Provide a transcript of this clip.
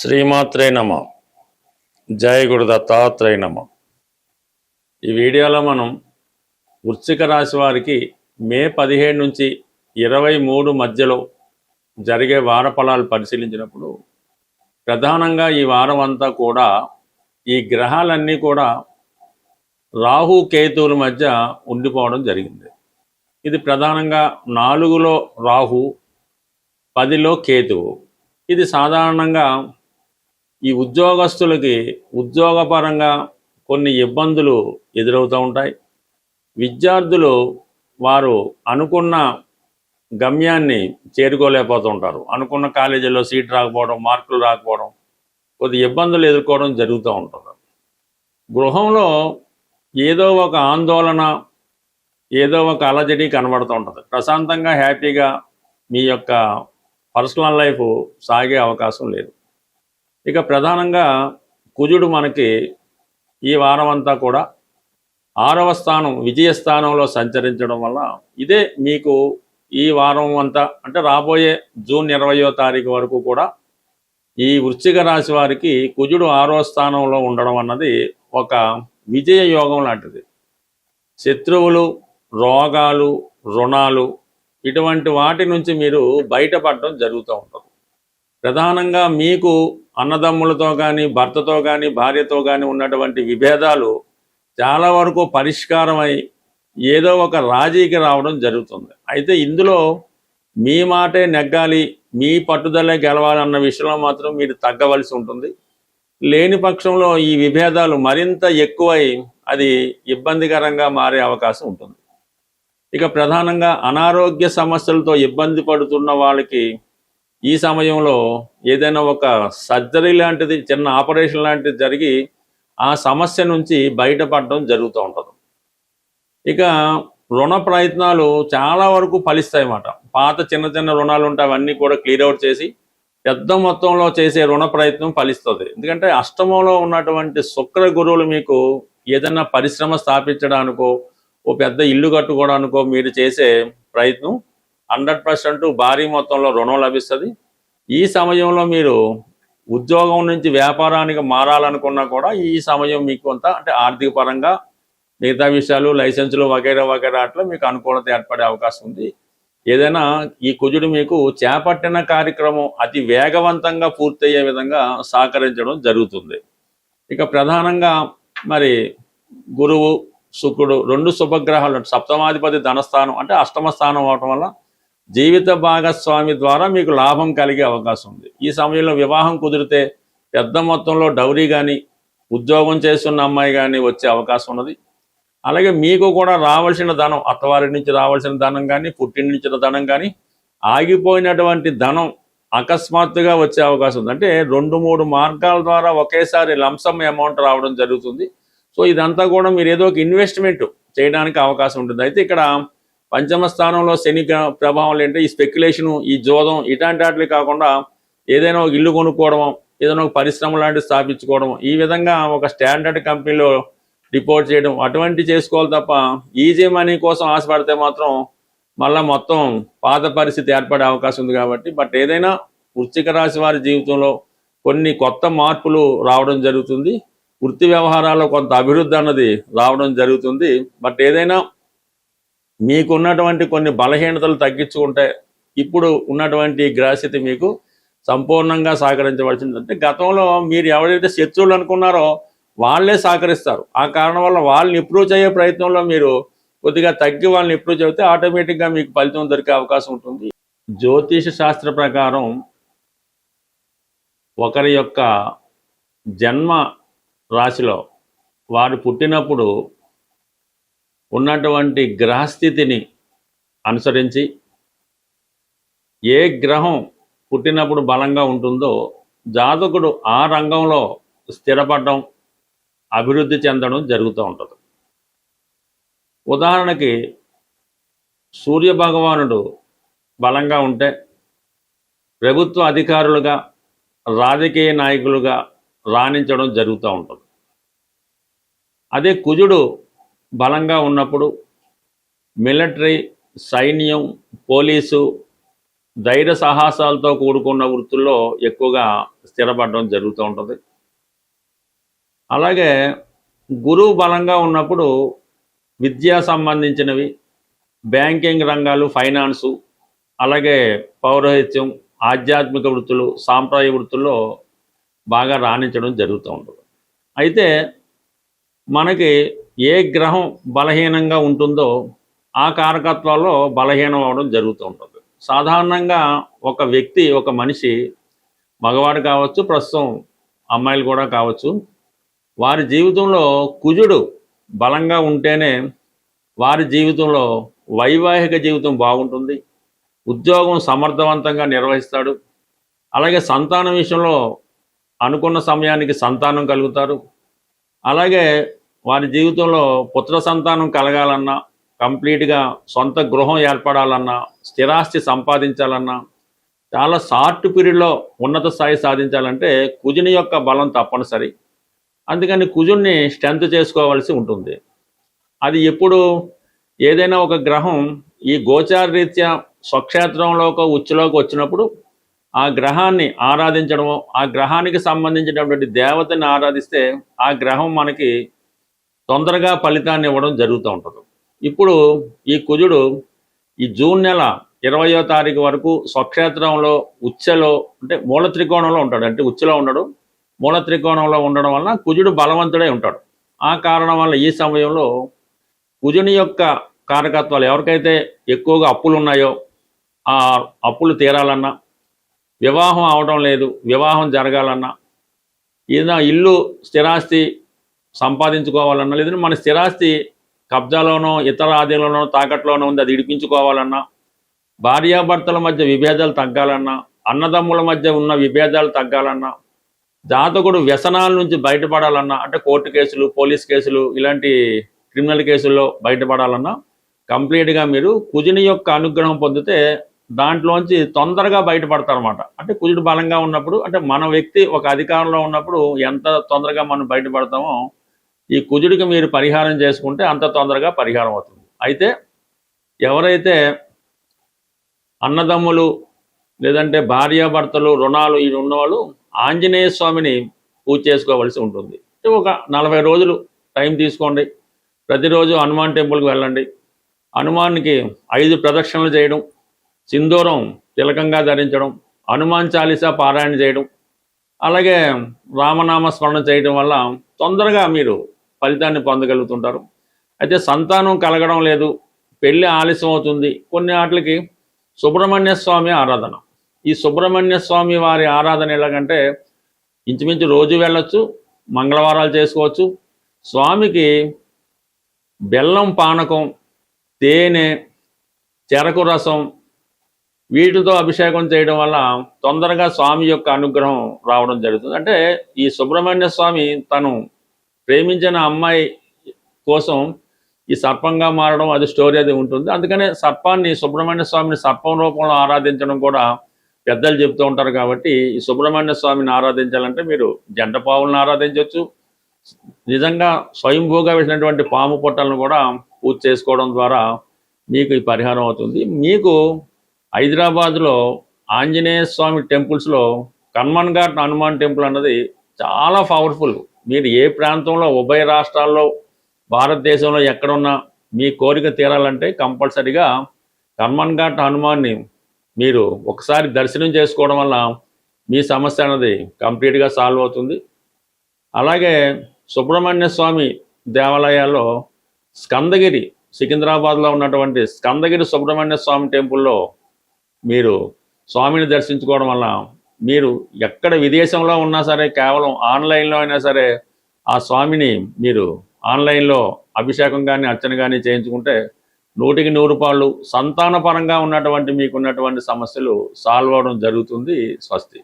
శ్రీమాత్రే నమ. జయ గురు దత్తాత్రేయ నమ. ఈ వీడియోలో మనం వృశ్చిక రాశి వారికి మే 17 నుంచి 23 మధ్యలో జరిగే వార ఫలాలు పరిశీలించినప్పుడు ప్రధానంగా ఈ వారం అంతా కూడా ఈ గ్రహాలన్నీ కూడా రాహు కేతువుల మధ్య ఉండిపోవడం జరిగింది. ఇది ప్రధానంగా 4లో రాహు, 10లో కేతువు. ఇది సాధారణంగా ఈ ఉద్యోగస్తులకి ఉద్యోగపరంగా కొన్ని ఇబ్బందులు ఎదురవుతూ ఉంటాయి. విద్యార్థులు వారు అనుకున్న గమ్యాన్ని చేరుకోలేకపోతూ ఉంటారు. అనుకున్న కాలేజీలో సీట్ రాకపోవడం, మార్కులు రాకపోవడం, కొద్ది ఇబ్బందులు ఎదుర్కోవడం జరుగుతూ ఉంటుంది. గృహంలో ఏదో ఒక ఆందోళన, ఏదో ఒక అలజడి కనబడుతూ ఉంటుంది. ప్రశాంతంగా హ్యాపీగా మీ యొక్క పర్సనల్ లైఫ్ సాగే అవకాశం లేదు. ఇక ప్రధానంగా కుజుడు మనకి ఈ వారం అంతా కూడా 6వ స్థానం విజయస్థానంలో సంచరించడం వల్ల ఇదే మీకు ఈ వారం అంతా అంటే రాబోయే జూన్ 20వ తారీఖు వరకు కూడా ఈ వృశ్చిక రాశి వారికి కుజుడు 6వ స్థానంలో ఉండడం అన్నది ఒక విజయ యోగం లాంటిది. శత్రువులు, రోగాలు, రుణాలు ఇటువంటి వాటి నుంచి మీరు బయటపడడం జరుగుతూ ఉంటుంది. ప్రధానంగా మీకు అన్నదమ్ములతో కానీ, భర్తతో కానీ, భార్యతో కానీ ఉన్నటువంటి విభేదాలు చాలా వరకు పరిష్కారమై ఏదో ఒక రాజీకి రావడం జరుగుతుంది. అయితే ఇందులో మీ మాటే నెగ్గాలి, మీ పట్టుదలే గెలవాలన్న విషయంలో మాత్రం మీరు తగ్గవలసి ఉంటుంది. లేని పక్షంలో ఈ విభేదాలు మరింత ఎక్కువై అది ఇబ్బందికరంగా మారే అవకాశం ఉంటుంది. ఇక ప్రధానంగా అనారోగ్య సమస్యలతో ఇబ్బంది పడుతున్న వాళ్ళకి ఈ సమయంలో ఏదైనా ఒక సర్జరీ లాంటిది, చిన్న ఆపరేషన్ లాంటిది జరిగి ఆ సమస్య నుంచి బయటపడడం జరుగుతూ ఉంటుంది. ఇక రుణ ప్రయత్నాలు చాలా వరకు ఫలిస్తాయి అన్నమాట. పాత చిన్న చిన్న రుణాలు ఉంటే అవన్నీ కూడా క్లియర్ అవుట్ చేసి పెద్ద మొత్తంలో చేసే రుణ ప్రయత్నం ఫలిస్తుంది. ఎందుకంటే అష్టమంలో ఉన్నటువంటి శుక్ర గురువులు మీకు ఏదైనా పరిశ్రమ స్థాపించడానికో, ఓ పెద్ద ఇల్లు కట్టుకోవడానికో మీరు చేసే ప్రయత్నం 100% భారీ మొత్తంలో రుణం లభిస్తుంది. ఈ సమయంలో మీరు ఉద్యోగం నుంచి వ్యాపారానికి మారాలనుకున్నా కూడా ఈ సమయం మీకు కొంత అంటే ఆర్థిక పరంగా మిగతా విషయాలు, లైసెన్సులు వగైరా వగైరా అట్లా మీకు అనుకూలత ఏర్పడే అవకాశం ఉంది. ఏదైనా ఈ కుజుడు మీకు చేపట్టిన కార్యక్రమం అతి వేగవంతంగా పూర్తయ్యే విధంగా సహకరించడం జరుగుతుంది. ఇక ప్రధానంగా మరి గురువు, శుక్రుడు 2 శుభగ్రహాలు, సప్తమాధిపతి ధనస్థానం అంటే అష్టమ స్థానం అవటం వల్ల జీవిత భాగస్వామి ద్వారా మీకు లాభం కలిగే అవకాశం ఉంది. ఈ సమయంలో వివాహం కుదిరితే పెద్ద మొత్తంలో డౌరీ కానీ, ఉద్యోగం చేస్తున్న అమ్మాయి కానీ వచ్చే అవకాశం ఉన్నది. అలాగే మీకు కూడా రావాల్సిన ధనం, అత్తవారి నుంచి రావాల్సిన ధనం కానీ, పుట్టిన నుంచి ధనం కానీ, ఆగిపోయినటువంటి ధనం అకస్మాత్తుగా వచ్చే అవకాశం ఉంది. అంటే 2-3 మార్గాల ద్వారా ఒకేసారి లంసమ్ అమౌంట్ రావడం జరుగుతుంది. సో ఇదంతా కూడా మీరు ఏదో ఒక ఇన్వెస్ట్మెంట్ చేయడానికి అవకాశం ఉంటుంది. అయితే ఇక్కడ పంచమ స్థానంలో శని ప్రభావం ఏంటంటే ఈ స్పెక్యులేషను, ఈ జోదం ఇట్లాంటి వాటికి కాకుండా ఏదైనా ఒక ఇల్లు కొనుక్కోవడం, ఏదైనా ఒక పరిశ్రమ లాంటివి స్థాపించుకోవడం, ఈ విధంగా ఒక స్టాండర్డ్ కంపెనీలో డిపోజిట్ చేయడం అటువంటి చేసుకోవాలి తప్ప ఈజీ మనీ కోసం ఆశపడితే మాత్రం మళ్ళీ మొత్తం పాత పరిస్థితి ఏర్పడే అవకాశం ఉంది. కాబట్టి బట్ ఏదైనా వృశ్చిక రాశి వారి జీవితంలో కొన్ని కొత్త మార్పులు రావడం జరుగుతుంది. వృత్తి వ్యవహారాల్లో కొంత అభివృద్ధి అన్నది రావడం జరుగుతుంది. బట్ ఏదైనా మీకున్నటువంటి కొన్ని బలహీనతలు తగ్గించుకుంటే ఇప్పుడు ఉన్నటువంటి గ్రహస్థితి మీకు సంపూర్ణంగా సహకరించవలసింది. అంటే గతంలో మీరు ఎవరైతే శత్రువులు అనుకున్నారో వాళ్ళే సహకరిస్తారు. ఆ కారణం వల్ల వాళ్ళని ఇంప్రూవ్ చేయే ప్రయత్నంలో మీరు కొద్దిగా తగ్గి వాళ్ళని ఇంప్రూవ్ చేస్తే ఆటోమేటిక్గా మీకు ఫలితం దొరికే అవకాశం ఉంటుంది. జ్యోతిష శాస్త్ర ప్రకారం ఒకరి యొక్క జన్మ రాశిలో వారు పుట్టినప్పుడు ఉన్నటువంటి గ్రహస్థితిని అనుసరించి ఏ గ్రహం పుట్టినప్పుడు బలంగా ఉంటుందో జాతకుడు ఆ రంగంలో స్థిరపడడం, అభివృద్ధి చెందడం జరుగుతూ ఉంటుంది. ఉదాహరణకి సూర్యభగవానుడు బలంగా ఉంటే ప్రభుత్వ అధికారులుగా, రాజకీయ నాయకులుగా రాణించడం జరుగుతూ ఉంటుంది. అదే కుజుడు బలంగా ఉన్నప్పుడు మిలిటరీ, సైన్యం, పోలీసు ధైర్య సాహసాలతో కూడుకున్న వృత్తుల్లో ఎక్కువగా స్థిరపడడం జరుగుతూ ఉంటుంది. అలాగే గురువు బలంగా ఉన్నప్పుడు విద్యా సంబంధించినవి, బ్యాంకింగ్ రంగాలు, ఫైనాన్సు, అలాగే పౌరోహిత్యం, ఆధ్యాత్మిక వృత్తులు, సాంప్రదాయ వృత్తుల్లో బాగా రాణించడం జరుగుతూ ఉంటుంది. అయితే మనకి ఏ గ్రహం బలహీనంగా ఉంటుందో ఆ కారకత్వాల్లో బలహీనం అవ్వడం జరుగుతూ ఉంటుంది. సాధారణంగా ఒక వ్యక్తి, ఒక మనిషి, మగవాడు కావచ్చు, ప్రస్తుతం అమ్మాయిలు కూడా కావచ్చు, వారి జీవితంలో కుజుడు బలంగా ఉంటేనే వారి జీవితంలో వైవాహిక జీవితం బాగుంటుంది, ఉద్యోగం సమర్థవంతంగా నిర్వహిస్తాడు, అలాగే సంతానం విషయంలో అనుకున్న సమయానికి సంతానం కలుగుతారు. అలాగే వారి జీవితంలో పుత్ర సంతానం కలగాలన్నా, కంప్లీట్గా సొంత గృహం ఏర్పడాలన్నా, స్థిరాస్తి సంపాదించాలన్నా, చాలా షార్ట్ పీరియడ్లో ఉన్నత స్థాయి సాధించాలంటే కుజుని యొక్క బలం తప్పనిసరి. అందుకని కుజుడిని స్ట్రెంత్ చేసుకోవాల్సి ఉంటుంది. అది ఎప్పుడు ఏదైనా ఒక గ్రహం ఈ గోచార రీత్యా స్వక్షేత్రంలోకి ఉచ్చులోకి వచ్చినప్పుడు ఆ గ్రహాన్ని ఆరాధించడము, ఆ గ్రహానికి సంబంధించినటువంటి దేవతని ఆరాధిస్తే ఆ గ్రహం మనకి తొందరగా ఫలితాన్ని ఇవ్వడం జరుగుతూ ఉంటుంది. ఇప్పుడు ఈ కుజుడు ఈ జూన్ నెల 20వ తారీఖు వరకు స్వక్షేత్రంలో ఉచ్చలో, అంటే మూల త్రికోణంలో ఉంటాడు. అంటే ఉచ్చలో ఉండడు, మూల త్రికోణంలో ఉండడం వలన కుజుడు బలవంతుడై ఉంటాడు. ఆ కారణం వల్ల ఈ సమయంలో కుజుని యొక్క కారకత్వాలు, ఎవరికైతే ఎక్కువగా అప్పులు ఉన్నాయో ఆ అప్పులు తీరాలన్నా, వివాహం అవడం లేదు, వివాహం జరగాలన్నా, ఏదైనా ఇల్లు స్థిరాస్తి సంపాదించుకోవాలన్నా, లేదంటే మన స్థిరాస్తి కబ్జాలోనో ఇతర ఆధీనంలోనో తాకట్లోనో ఉంది, అది ఇడిపించుకోవాలన్నా, భార్యాభర్తల మధ్య విభేదాలు తగ్గాలన్నా, అన్నదమ్ముల మధ్య ఉన్న విభేదాలు తగ్గాలన్నా, జాతకుడు వ్యసనాల నుంచి బయటపడాలన్నా, అంటే కోర్టు కేసులు, పోలీస్ కేసులు, ఇలాంటి క్రిమినల్ కేసుల్లో బయటపడాలన్నా కంప్లీట్గా మీరు కుజుని యొక్క అనుగ్రహం పొందితే దాంట్లోంచి తొందరగా బయటపడతారన్నమాట. అంటే కుజుడు బలంగా ఉన్నప్పుడు, అంటే మన వ్యక్తి ఒక అధికారంలో ఉన్నప్పుడు ఎంత తొందరగా మనం బయటపడతామో ఈ కుజుడికి మీరు పరిహారం చేసుకుంటే అంత తొందరగా పరిహారం అవుతుంది. అయితే ఎవరైతే అన్నదమ్ములు లేదంటే భార్యాభర్తలు రుణాలు ఇవి ఉన్నవాళ్ళు ఆంజనేయ స్వామిని పూజ చేసుకోవలసి ఉంటుంది. ఒక 40 రోజులు టైం తీసుకోండి. ప్రతిరోజు హనుమాన్ టెంపుల్కి వెళ్ళండి. హనుమాన్కి 5 ప్రదక్షిణలు చేయడం, సింధూరం తిలకంగా ధరించడం, హనుమాన్ చాలీసా పారాయణ చేయడం, అలాగే రామనామ స్మరణ చేయడం వల్ల తొందరగా మీరు ఫలితాన్ని పొందగలుగుతుంటారు. అయితే సంతానం కలగడం లేదు, పెళ్ళి ఆలస్యం అవుతుంది, కొన్ని వాటికి సుబ్రహ్మణ్య స్వామి ఆరాధన. ఈ సుబ్రహ్మణ్య స్వామి వారి ఆరాధన ఎలాగంటే ఇంచుమించు రోజు వెళ్ళొచ్చు, మంగళవారాలు చేసుకోవచ్చు. స్వామికి బెల్లం పానకం, తేనె, చెరకు రసం వీటితో అభిషేకం చేయడం వల్ల తొందరగా స్వామి యొక్క అనుగ్రహం రావడం జరుగుతుంది. అంటే ఈ సుబ్రహ్మణ్య స్వామి తను ప్రేమించిన అమ్మాయి కోసం ఈ సర్పంగా మారడం, అది స్టోరీ అది ఉంటుంది. అందుకనే సర్పాన్ని, సుబ్రహ్మణ్య స్వామిని సర్పం రూపంలో ఆరాధించడం కూడా పెద్దలు చెప్తూ ఉంటారు. కాబట్టి ఈ సుబ్రహ్మణ్య స్వామిని ఆరాధించాలంటే మీరు జంట పావులను ఆరాధించవచ్చు, నిజంగా స్వయంభూగా వేసినటువంటి పాము పొట్టలను కూడా పూజ చేసుకోవడం ద్వారా మీకు ఈ పరిహారం అవుతుంది. మీకు హైదరాబాద్లో ఆంజనేయ స్వామి టెంపుల్స్లో కన్మన్ ఘాట్ హనుమాన్ టెంపుల్ అన్నది చాలా పవర్ఫుల్. మీరు ఏ ప్రాంతంలో, ఉభయ రాష్ట్రాల్లో, భారతదేశంలో ఎక్కడున్నా మీ కోరిక తీరాలంటే కంపల్సరిగా కన్మన్ ఘాట్ హనుమాన్ని మీరు ఒకసారి దర్శనం చేసుకోవడం వల్ల మీ సమస్య అన్నది కంప్లీట్గా సాల్వ్ అవుతుంది. అలాగే సుబ్రహ్మణ్య స్వామి దేవాలయాల్లో స్కందగిరి, సికింద్రాబాద్లో ఉన్నటువంటి స్కందగిరి సుబ్రహ్మణ్య స్వామి టెంపుల్లో మీరు స్వామిని దర్శించుకోవడం వల్ల మీరు ఎక్కడ విదేశంలో ఉన్నా సరే, కేవలం ఆన్లైన్లో అయినా సరే ఆ స్వామిని మీరు ఆన్లైన్లో అభిషేకం కానీ అర్చన కానీ చేయించుకుంటే 100కి 100 పాళ్ళు సంతానపరంగా ఉన్నటువంటి మీకున్నటువంటి సమస్యలు సాల్వ్ అవడం జరుగుతుంది. స్వస్తి.